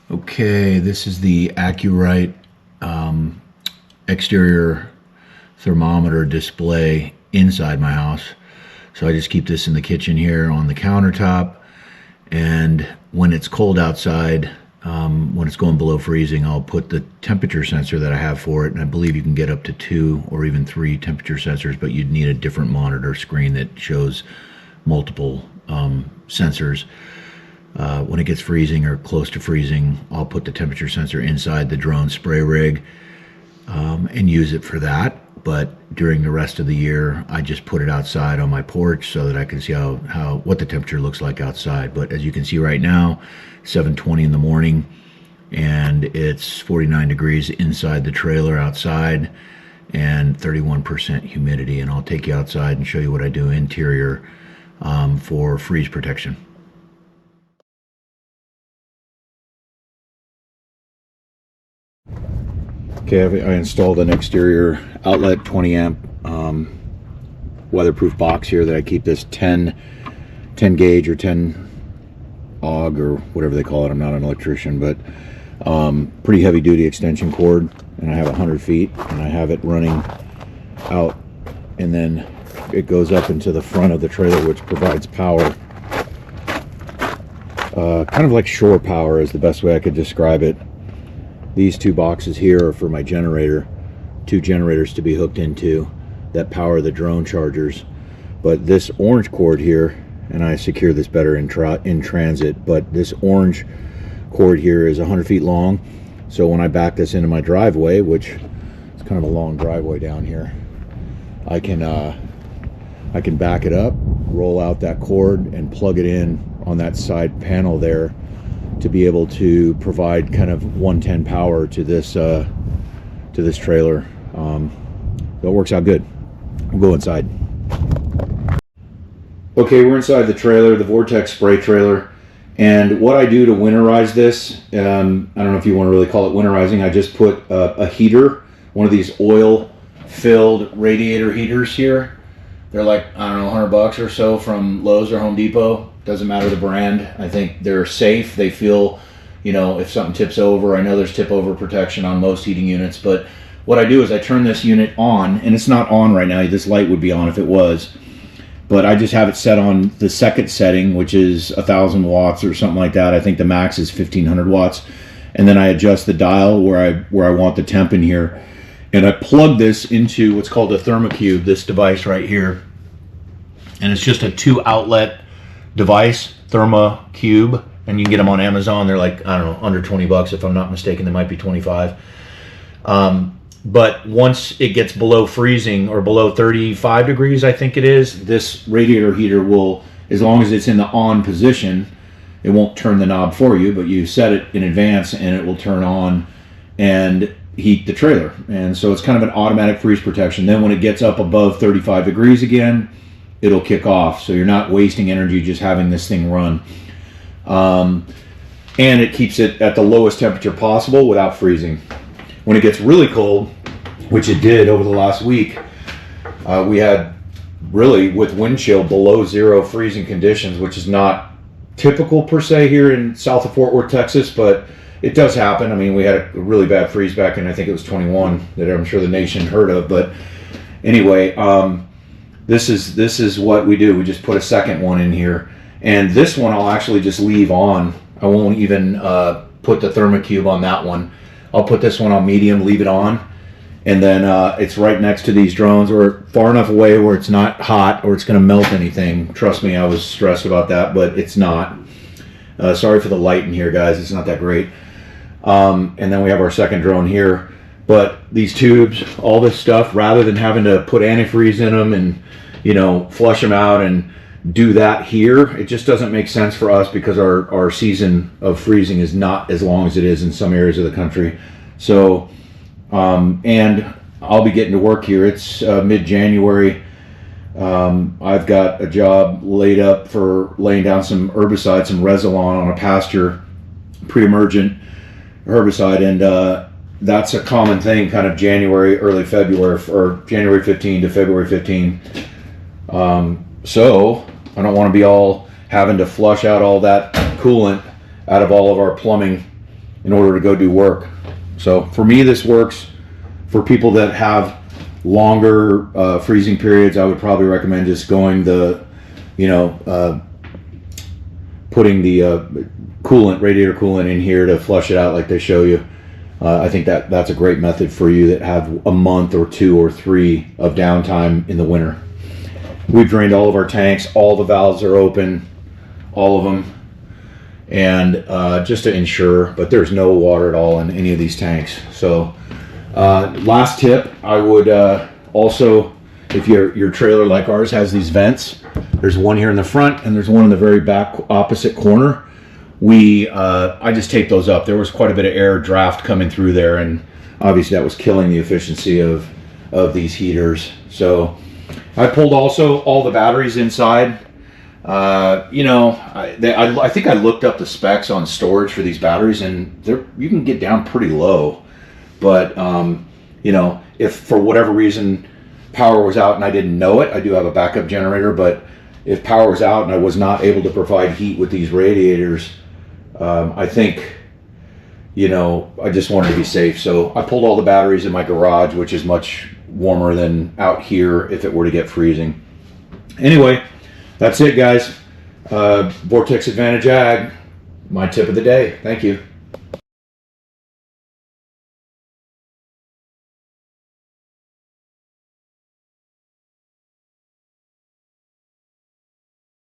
Okay, this is the Accurite exterior thermometer display inside my house. So I just keep this in the kitchen here on the countertop, and when it's cold outside, when it's going below freezing, I'll put the temperature sensor that I have for it, and I believe you can get up to 2 or even 3 temperature sensors, but you'd need a different monitor screen that shows multiple sensors. When it gets freezing or close to freezing, I'll put the temperature sensor inside the drone spray rig and use it for that. But during the rest of the year, I just put it outside on my porch so that I can see what the temperature looks like outside. But as you can see right now, 7:20 in the morning, and it's 49 degrees inside the trailer outside and 31% humidity. And I'll take you outside and show you what I do interior for freeze protection. Okay, I installed an exterior outlet 20 amp weatherproof box here that I keep this 10 gauge or 10 AUG or whatever they call it. I'm not an electrician, but pretty heavy duty extension cord, and I have 100 feet, and I have it running out, and then it goes up into the front of the trailer, which provides power. Kind of like shore power is the best way I could describe it. These two boxes here are for my generator, 2 generators to be hooked into that power the drone chargers. But this orange cord here, and I secure this better in transit, but this orange cord here is 100 feet long. So when I back this into my driveway, which is kind of a long driveway down here, I can back it up, roll out that cord, and plug it in on that side panel there to be able to provide kind of 110 power to this trailer. So it works out good. We'll go inside. Okay, we're inside the trailer, the Vortex spray trailer, and what I do to winterize this, I don't know if you want to really call it winterizing, I just put a heater, one of these oil-filled radiator heaters here. They're like, I don't know, $100 or so from Lowe's or Home Depot. Doesn't matter the brand. I think they're safe. They feel, you know, if something tips over, I know there's tip over protection on most heating units, but what I do is I turn this unit on, and it's not on right now. This light would be on if it was, but I just have it set on the second setting, which is 1,000 watts or something like that. I think the max is 1,500 watts. And then I adjust the dial where I want the temp in here. And I plug this into what's called a thermocube, this device right here. And it's just a 2 outlet device, thermocube, and you can get them on Amazon. They're like, I don't know, under 20 bucks if I'm not mistaken. They might be 25. But once it gets below freezing, or below 35 degrees, I think it is, this radiator heater will, as long as it's in the on position, it won't turn the knob for you, but you set it in advance and it will turn on and heat the trailer. And so it's kind of an automatic freeze protection. Then when it gets up above 35 degrees again, it'll kick off. So you're not wasting energy just having this thing run. And it keeps it at the lowest temperature possible without freezing. When it gets really cold, which it did over the last week, we had really, with wind chill, below 0 freezing conditions, which is not typical per se here in south of Fort Worth, Texas, but it does happen. I mean, we had a really bad freeze back in, I think it was 21, that I'm sure the nation heard of. But anyway, this is what we do. We just put a second one in here, and this one I'll actually just leave on. I won't even put the thermocube on that one. I'll put this one on medium, leave it on, and then it's right next to these drones, or far enough away where it's not hot or it's going to melt anything. Trust me, I was stressed about that, but it's not. Sorry for the light in here, guys. It's not that great. And then we have our second drone here. But these tubes, all this stuff, rather than having to put antifreeze in them and, you know, flush them out and do that here, it just doesn't make sense for us because our season of freezing is not as long as it is in some areas of the country. So, and I'll be getting to work here. It's mid-January. I've got a job laid up for laying down some herbicide, some Resilon on a pasture, pre-emergent herbicide, and that's a common thing, kind of January, early February, or January 15 to February 15. So I don't want to be all having to flush out all that coolant out of all of our plumbing in order to go do work. So for me, this works. For people that have longer freezing periods, I would probably recommend just going the, putting the radiator coolant in here to flush it out like they show you. I think that's a great method for you that have a month or 2 or 3 of downtime in the winter. We've drained all of our tanks. All the valves are open, all of them. And just to ensure, but there's no water at all in any of these tanks. So last tip, I would also, if your trailer like ours has these vents, there's one here in the front and there's one in the very back opposite corner. I just taped those up. There was quite a bit of air draft coming through there, and obviously that was killing the efficiency of these heaters. So I pulled also all the batteries inside. I think I looked up the specs on storage for these batteries, and you can get down pretty low. But if for whatever reason power was out and I didn't know it, I do have a backup generator. But if power was out and I was not able to provide heat with these radiators, I think, I just wanted to be safe. So I pulled all the batteries in my garage, which is much warmer than out here if it were to get freezing. Anyway, that's it, guys. Vortex Advantage Ag, my tip of the day. Thank you.